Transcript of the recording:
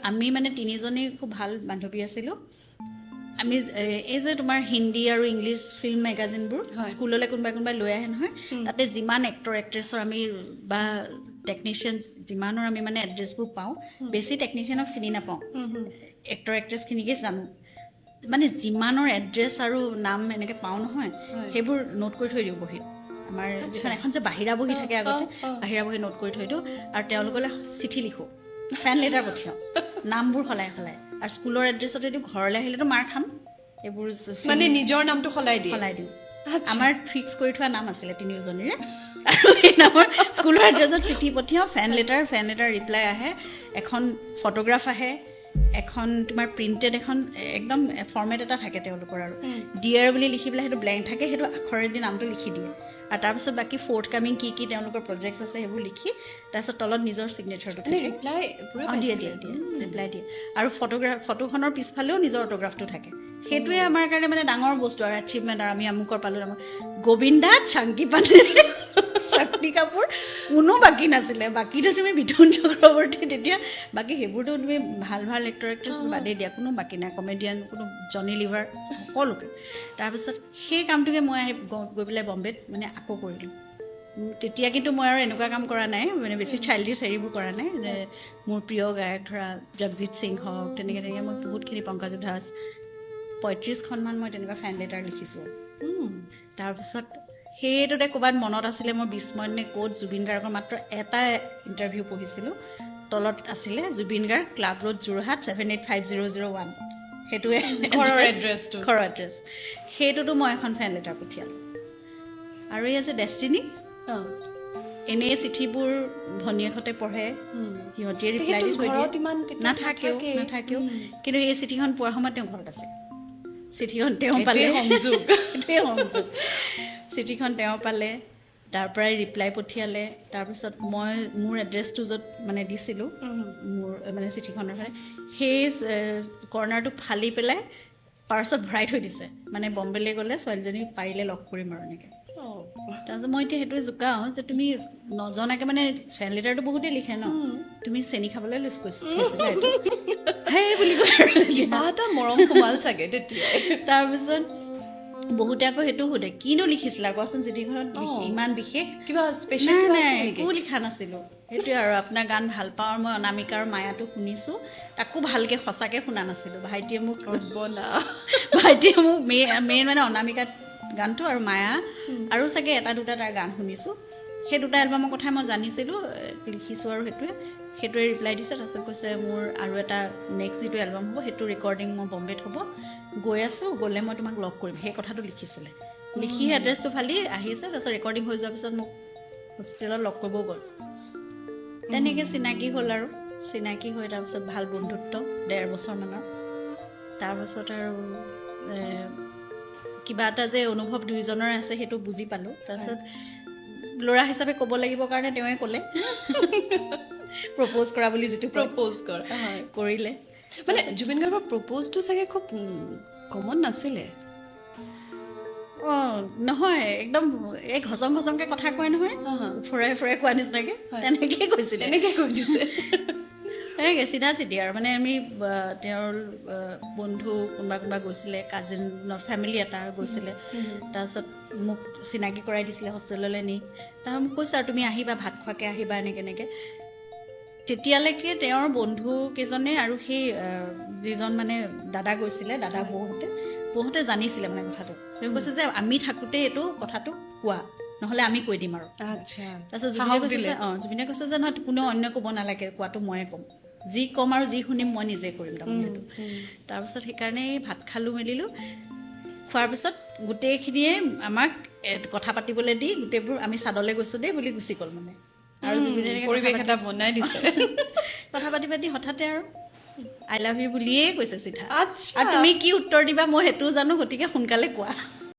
আমি মানে তিনিজনী খুব ভাল বান্ধৱী আছিলো আমি এই যে তোমাৰ হিন্দী আৰু ইংলিছ ফিল্ম মেগাজিনবোৰ স্কুললৈ কোনোবাই লৈ আহে নহয় তাতে যিমান এক্টৰ এক্ট্ৰেছৰ আমি বা টেকনিচিয়ান যিমানৰ আমি মানে এড্ৰেছবোৰ পাওঁ বেছি টেকনিচিয়ানক চিনি নাপাওঁ এক্টৰ এক্ট্ৰেছখিনিকে জানো মানে যিমানৰ এড্ৰেছ আৰু নাম এনেকে পাওঁ নহয় সেইবোৰ নোট কৰি থৈ দিওঁ বহীত আমাৰ যিখন এখন যে বাহিৰা বহী থাকে আগতে বাহিৰা বহী নোট কৰি থৈ দিওঁ আৰু তেওঁলোকলৈ চিঠি লিখোঁ ফেন লেটাৰ পঠিয়াওঁ নামবোৰ সলাই আৰু স্কুলৰ এড্ৰেছতে দিওঁ ঘৰলৈ আহিলেতো মাৰ খাম এইবোৰ মানে নিজৰ নামটো সলাই দিওঁ আমাৰ ফিক্স কৰি থোৱা নাম আছিলে তিনিওজনীৰে আৰু এই নামৰ স্কুলৰ এড্ৰেছত চিঠি পঠিয়াওঁ ফেন লেটাৰ ৰিপ্লাই আহে এখন ফটোগ্ৰাফ আহে এখন তোমাৰ প্ৰিণ্টেড এখন একদম ফৰ্মেট এটা থাকে তেওঁলোকৰ আৰু ডিয়াৰ বুলি লিখি পেলাই সেইটো ব্লেংক থাকে সেইটো আখৰেদি নামটো লিখি দিয়ে আৰু তাৰপিছত বাকী ফৰ্থ কামিং কি তেওঁলোকৰ প্ৰজেক্টছ আছে সেইবোৰ লিখি তাৰপিছত তলত নিজৰ ছিগনেচাৰটো থাকে ৰিপ্লাই দিয়ে আৰু ফটোখনৰ পিছফালেও নিজৰ অট'গ্ৰাফটো থাকে সেইটোৱে আমাৰ কাৰণে মানে ডাঙৰ বস্তু আৰু এচিভমেণ্ট আৰু আমি আমুকৰ পালোঁ গোবিন্দা চাংকি পাণ্ডে শক্তি কাপুৰ কোনো বাকী নাছিলে বাকীতো তুমি মিথুন চক্ৰৱৰ্তী তেতিয়া বাকী সেইবোৰতো তুমি ভাল এক্টৰ এক্ট্ৰেছ বাদেই দিয়া কোনো বাকী নাই কমেডিয়ান কোনো জনি লিভাৰ সকলোকে তাৰপিছত সেই কামটোকে মই আহি গৈ পেলাই বম্বেত মানে আকৌ কৰিলোঁ তেতিয়া কিন্তু মই আৰু এনেকুৱা কাম কৰা নাই মানে বেছি চাইল্ডিছ হেৰিবোৰ কৰা নাই যে মোৰ প্ৰিয় গায়ক ধৰা জগজিৎ সিং হওক তেনেকৈ মই বহুতখিনি পংকজ উধাস 35খনমান মই তেনেকুৱা ফেন লেটাৰ লিখিছোঁ তাৰপিছত সেইটোতে ক'ৰবাত মনত আছিলে মই বিস্ময় নে ক'ত জুবিন গাৰ্গৰ মাত্ৰ এটা ইণ্টাৰভিউ পঢ়িছিলোঁ তলত আছিলে জুবিন গাৰ্গ ক্লাব ৰোড যোৰহাট 785001 সেইটোৱে ঘৰৰ এড্ৰেছ সেইটোতো মই এখন ফেন লেটাৰ পঠিয়ালোঁ আৰু এই আছে ডেষ্টিনি এনেই চিঠিবোৰ ভনীয়েকহঁতে পঢ়ে সিহঁতিয়ে ৰিপ্লাই দি থৈ দিয়ে নাথাকেও কিন্তু এই চিঠিখন পোৱাৰ সময়ত তেওঁ ঘৰত আছে চিঠিখন তেওঁ পালে চিঠিখন তেওঁ পালে তাৰ পৰাই ৰিপ্লাই পঠিয়ালে তাৰপিছত মই মোৰ এড্ৰেছটো য'ত মানে দিছিলোঁ মোৰ মানে চিঠিখনৰ সেই কৰ্ণাৰটো ফালি পেলাই পাৰ্চত ভৰাই থৈ দিছে মানে বম্বেলৈ গ'লে ছোৱালীজনী পাৰিলে লগ কৰিম আৰু এনেকৈ তাৰপিছত মই এতিয়া সেইটোৱে জোকাওঁ যে তুমি নজনাকে মানে ফেন লেটাৰটো বহুতেই লিখে ন তুমি চেনি খাবলৈ লুজ কৈছিলা সেই বুলি কয় মৰম সোমাল চাগে তেতিয়া তাৰপিছত বহুতে আকৌ সেইটো সোধে কিনো লিখিছিলা কোৱাচোন চিঠিখনত ইমান বিশেষ কিবা স্পেচিয়েল একো লিখা নাছিলো সেইটোৱে আৰু আপোনাৰ গান ভাল পাওঁ আৰু মই অনামিকাৰ মায়াটো শুনিছো তাকো ভালকে সঁচাকে শুনা নাছিলো ভাইটিয়ে মোক মেইন মানে অনামিকাত গানটো আৰু মায়া আৰু চাগে এটা দুটা তাৰ গান শুনিছো সেই দুটা এলবামৰ কথা মই জানিছিলো লিখিছো আৰু সেইটোৱে ৰিপ্লাই দিছে তাৰপিছত কৈছে মোৰ আৰু এটা নেক্সট যিটো এলবাম হ'ব সেইটো ৰেকৰ্ডিং মই বম্বেত হ'ব গৈ আছো গ'লে মই তোমাক লগ কৰিম সেই কথাটো লিখিছিলে লিখি এড্ৰেছটো ফালি আহিছে তাৰপিছত ৰেকৰ্ডিং হৈ যোৱাৰ পিছত মোক হোষ্টেলত লগ কৰিবও গ'ল তেনেকৈ চিনাকি হ'ল আৰু চিনাকি হৈ তাৰপিছত ভাল বন্ধুত্ব 1.5 বছৰমানৰ তাৰপিছত আৰু কিবা এটা যে অনুভৱ দুইজনৰ আছে সেইটো বুজি পালোঁ তাৰপিছত ল'ৰা হিচাপে ক'ব লাগিব কাৰণে তেওঁৱে ক'লে প্ৰপ'জ কৰা বুলি যিটো প্ৰপ'জ কৰিলে মানে জুবিন গাৰ্গৰ প্ৰপ'জটো চাগে খুব কমন নাছিলে নহয় একদম এই ঘচংকে কথা কয় নহয় ফুৰাই কোৱা নিচিনাকে তেনেকেই কৈছিলে এনেকৈ কৈ দিছে তেনেকৈ চিধা চিধি আৰু মানে আমি তেওঁৰ বন্ধু কোনোবা গৈছিলে কাজিন ফেমিলি এটা গৈছিলে তাৰপিছত মোক চিনাকি কৰাই দিছিলে হোষ্টেললৈ নি তাৰপিছত মোক কৈছে আৰু তুমি আহিবা ভাত খোৱাকৈ আহিবা এনেকৈ তেতিয়ালৈকে তেওঁৰ বন্ধু কেইজনে আৰু সেই যিজন মানে দাদা গৈছিলে দাদা বৌহঁতে জানিছিলে মানে কথাটো তেওঁ কৈছে যে আমি থাকোঁতে এইটো কথাটো কোৱা নহ'লে আমি কৈ দিম আৰু তাৰপিছত জুবিনে কৈছে যে নহয় কোনেও অন্য ক'ব নালাগে কোৱাটো ময়ে ক'ম যি ক'ম আৰু যি শুনিম মই নিজে কৰিম তাৰমানে সেইটো তাৰপিছত সেইকাৰণে ভাত খালোঁ মেলিলোঁ খোৱাৰ পিছত গোটেইখিনিয়ে আমাক কথা পাতিবলৈ দি গোটেইবোৰ আমি চাদলৈ গৈছোঁ দেই বুলি গুচি গ'ল মানে আৰু পৰিৱেশ এটা বনাই দিছে কথা পাতি হঠাতে আৰু আই লাভ ইউ বুলিয়ে কৈছে চিধা আৰু তুমি কি উত্তৰ দিবা মই সেইটোও জানো গতিকে সোনকালে কোৱা